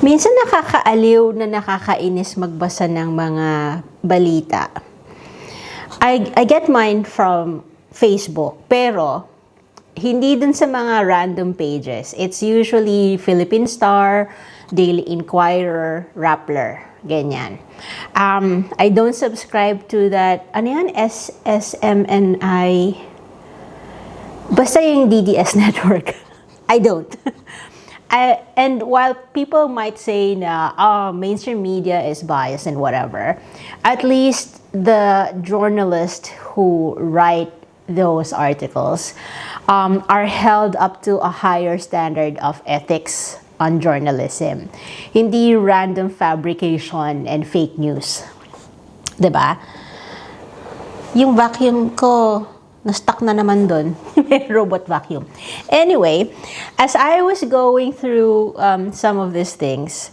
Minsan nakakaaliw na nakakainis magbasa ng mga balita. I get mine from Facebook, pero hindi dun sa mga random pages. It's usually Philippine Star, Daily Inquirer, Rappler, ganyan. I don't subscribe to that, ano yan? SMNI, basta yung DDS network. I don't. And while people might say na mainstream media is biased and whatever, at least the journalists who write those articles are held up to a higher standard of ethics on journalism. Hindi random fabrication and fake news. 'Di ba? Yung vacuum ko, na-stuck na naman doon. May robot vacuum. Anyway, as I was going through some of these things,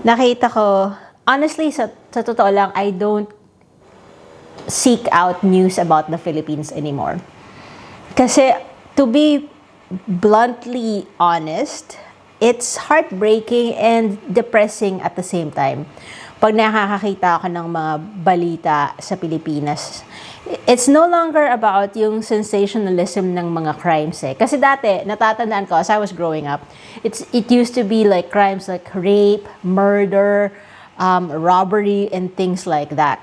nakita ko, honestly, sa totoo lang, I don't seek out news about the Philippines anymore. Kasi, to be bluntly honest, it's heartbreaking and depressing at the same time. Pag nakakakita ako ng mga balita sa Pilipinas, it's no longer about yung sensationalism ng mga crimes eh. Kasi dati, natatandaan ko, as I was growing up, it used to be like crimes like rape, murder, robbery, and things like that.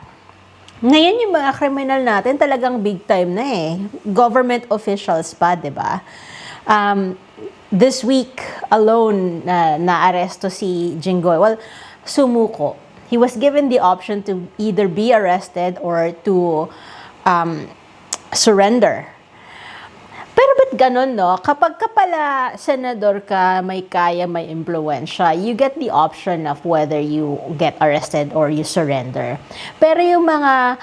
Ngayon yung mga kriminal natin talagang big time na eh. Government officials pa, di ba? This week alone, na-aresto si Jinggoy. Well, sumuko. He was given the option to either be arrested or to surrender. Pero ba't ganun, no? Kapag ka pala senador ka, may kaya, may impluwensya, you get the option of whether you get arrested or you surrender. Pero yung mga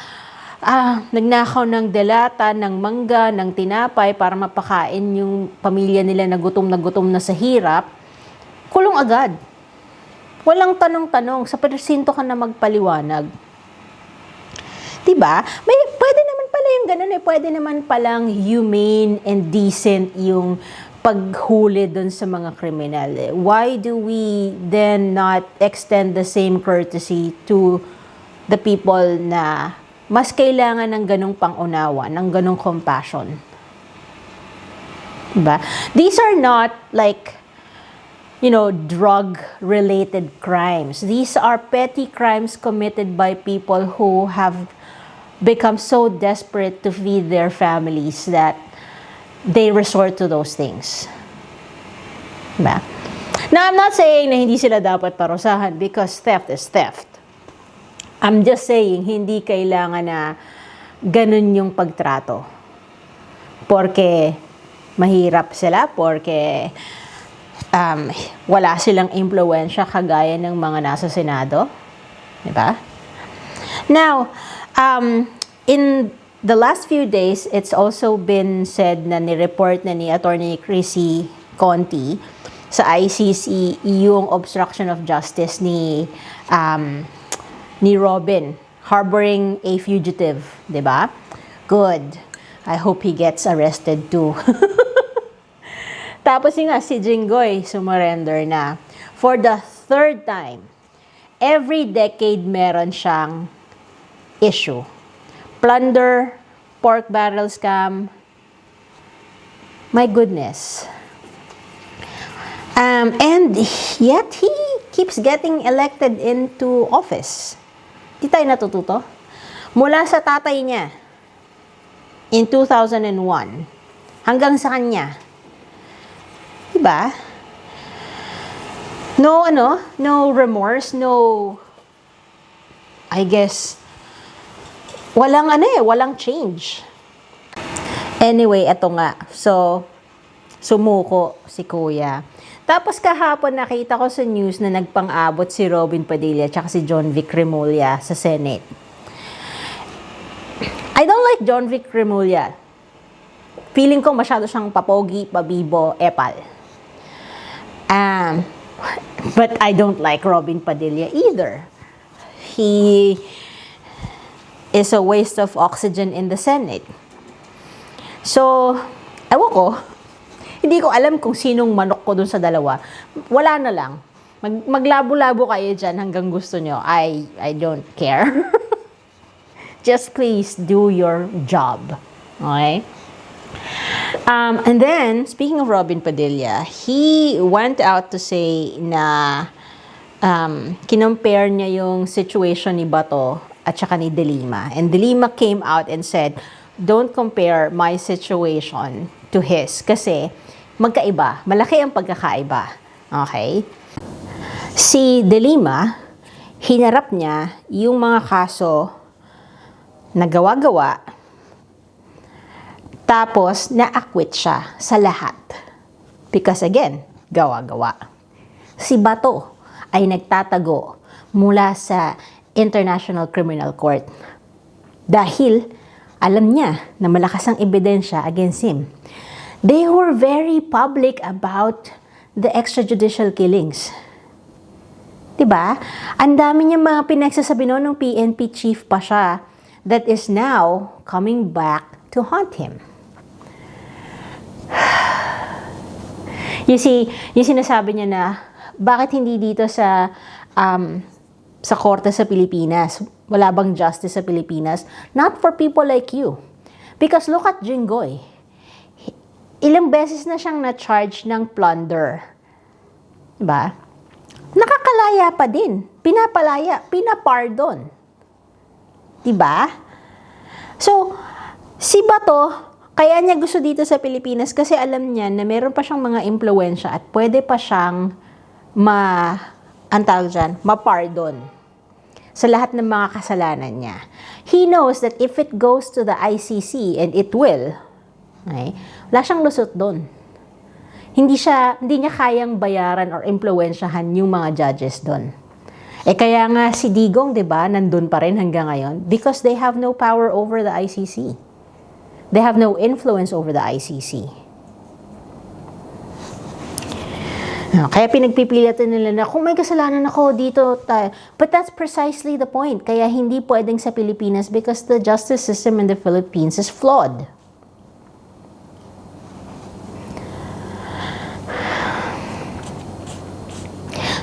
nagnakaw ng delata, ng mangga, ng tinapay para mapakain yung pamilya nila na gutom na sa hirap, kulong agad. Walang tanong-tanong, sa presinto ka na magpaliwanag. Diba? Pwede naman pala yung ganun eh. Pwede naman palang humane and decent yung paghuli dun sa mga kriminal eh. Why do we then not extend the same courtesy to the people na mas kailangan ng ganung pangunawa, ng ganung compassion? Diba? These are not like drug-related crimes. These are petty crimes committed by people who have become so desperate to feed their families that they resort to those things. Diba? Now, I'm not saying na hindi sila dapat parusahan because theft is theft. I'm just saying, hindi kailangan na ganun yung pagtrato. Porque mahirap sila, porque wala silang impluwensya kagaya ng mga nasa Senado. Diba? Now, in the last few days, it's also been said na ni-report na ni Attorney Chrissy Conti sa ICC yung obstruction of justice ni Robin, harboring a fugitive. Diba? Good. I hope he gets arrested too. Tapos yung si Jinggoy sumurrender na. For the third time, every decade meron siyang issue. Plunder, pork barrel scam. My goodness. And yet, he keeps getting elected into office. Di tayo natututo? Mula sa tatay niya in 2001 hanggang sa kanya. Diba? No remorse, I guess, walang change. Anyway, eto nga. So, sumuko si Kuya. Tapos kahapon nakita ko sa news na nagpang-abot si Robin Padilla at si John Vic Remulla sa Senate. I don't like John Vic Remulla. Feeling ko masyado siyang papogi, pabibo, epal. But I don't like Robin Padilla either. He is a waste of oxygen in the Senate. So, ewan ko, hindi ko alam kung sinong manok ko dun sa dalawa. Wala na lang. Maglabo-labo kayo dyan hanggang gusto nyo. I don't care. Just please do your job. Okay? And then, speaking of Robin Padilla, he went out to say na kinompare niya yung situation ni Bato at saka ni De Lima. And De Lima came out and said, don't compare my situation to his. Kasi magkaiba. Malaki ang pagkakaiba. Okay? Si De Lima, hinarap niya yung mga kaso na gawa-gawa, tapos na-acquit siya sa lahat. Because again, gawa-gawa. Si Bato ay nagtatago mula sa International Criminal Court dahil alam niya na malakas ang ebidensya against him. They were very public about the extrajudicial killings. Diba? Ang dami niya mga pinagsasabi noon ng PNP chief pa siya that is now coming back to haunt him. You see, yung sinasabi niya na, bakit hindi dito sa korte sa Pilipinas? Wala bang justice sa Pilipinas? Not for people like you. Because look at Jinggoy. Ilang beses na siyang na-charge ng plunder. Diba? Nakakalaya pa din. Pinapalaya, pinapardon. Diba? So, si Bato, kaya niya gusto dito sa Pilipinas kasi alam niya na meron pa siyang mga impluwensya at pwede pa siyang mapardon sa lahat ng mga kasalanan niya. He knows that if it goes to the ICC, and it will, okay, wala siyang lusot doon. Hindi niya kayang bayaran or impluwensyahan yung mga judges doon. Kaya nga si Digong, 'di ba, nandun pa rin hanggang ngayon because they have no power over the ICC. They have no influence over the ICC. Kaya pinagpipilitan nila na kung may kasalanan ako dito tayo. But that's precisely the point. Kaya hindi pwedeng sa Pilipinas because the justice system in the Philippines is flawed.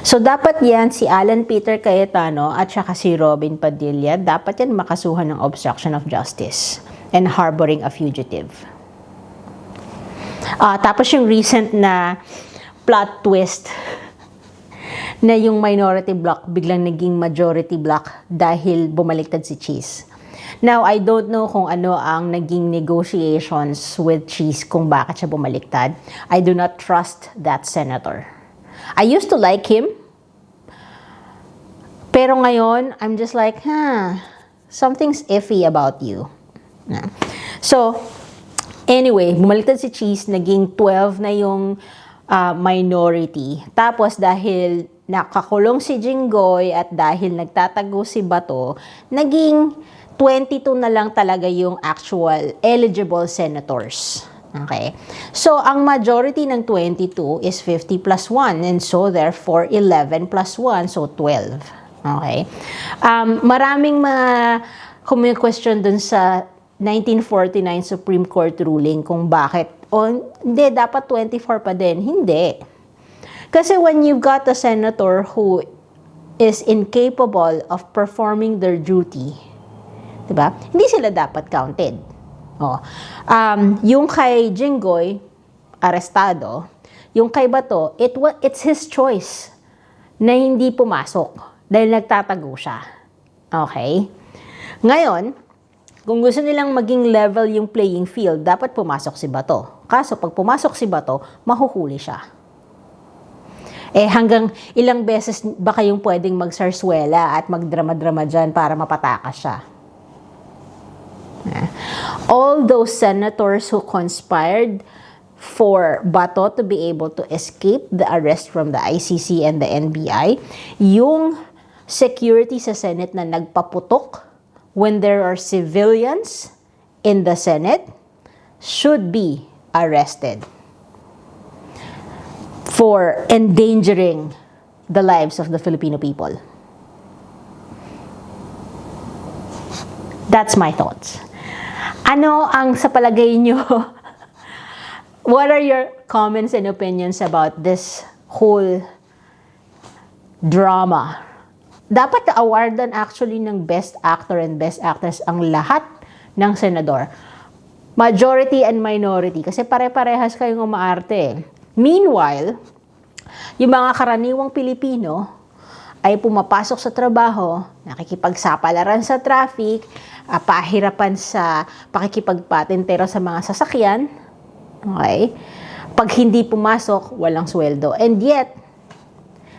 So, dapat yan si Alan Peter Cayetano at saka si Robin Padilla, dapat yan makasuhan ng obstruction of justice and harboring a fugitive. Tapos yung recent na plot twist na yung minority block biglang naging majority block dahil bumaliktad si Cheese. Now, I don't know kung ano ang naging negotiations with Cheese kung bakit siya bumaliktad. I do not trust that senator. I used to like him. Pero ngayon, I'm just like, something's iffy about you. So, anyway, bumaliktad si Cheese, naging 12 na yung minority. Tapos, dahil nakakulong si Jinggoy at dahil nagtatago si Bato, naging 22 na lang talaga yung actual eligible senators. Okay. So, ang majority ng 22 is 50 plus 1. And so, therefore, 11 plus 1. So, 12. Okay. Maraming question dun sa 1949 Supreme Court ruling kung bakit. Hindi, dapat 24 pa din. Hindi. Kasi when you've got a senator who is incapable of performing their duty, diba? Hindi sila dapat counted. Yung kay Jinggoy, arestado. Yung kay Bato, it's his choice na hindi pumasok dahil nagtatago siya. Okay? Ngayon, kung gusto nilang maging level yung playing field, dapat pumasok si Bato. Kaso, pag pumasok si Bato, mahuhuli siya. Hanggang ilang beses ba kayong pwedeng magsarswela at magdrama-drama dyan para mapatakas siya? All those senators who conspired for Bato to be able to escape the arrest from the ICC and the NBI, yung security sa Senate na nagpaputok when there are civilians in the Senate should be arrested for endangering the lives of the Filipino people. That's my thoughts. Ano ang sa palagay nyo? What are your comments and opinions about this whole drama. Dapat na-awardan actually ng Best Actor and Best Actress ang lahat ng senador. Majority and minority. Kasi pare-parehas kayong umaarte. Meanwhile, yung mga karaniwang Pilipino ay pumapasok sa trabaho, nakikipagsapalaran sa traffic, pahirapan sa pakikipagpatentero sa mga sasakyan. Okay? Pag hindi pumasok, walang sweldo. And yet,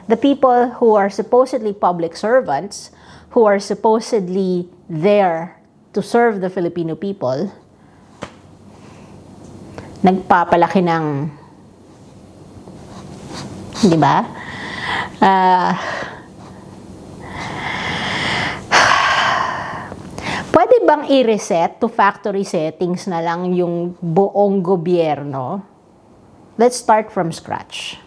the people who are supposedly public servants, who are supposedly there to serve the Filipino people, nagpapalaki ng, di ba? Pwede bang i-reset to factory settings na lang yung buong gobyerno? Let's start from scratch.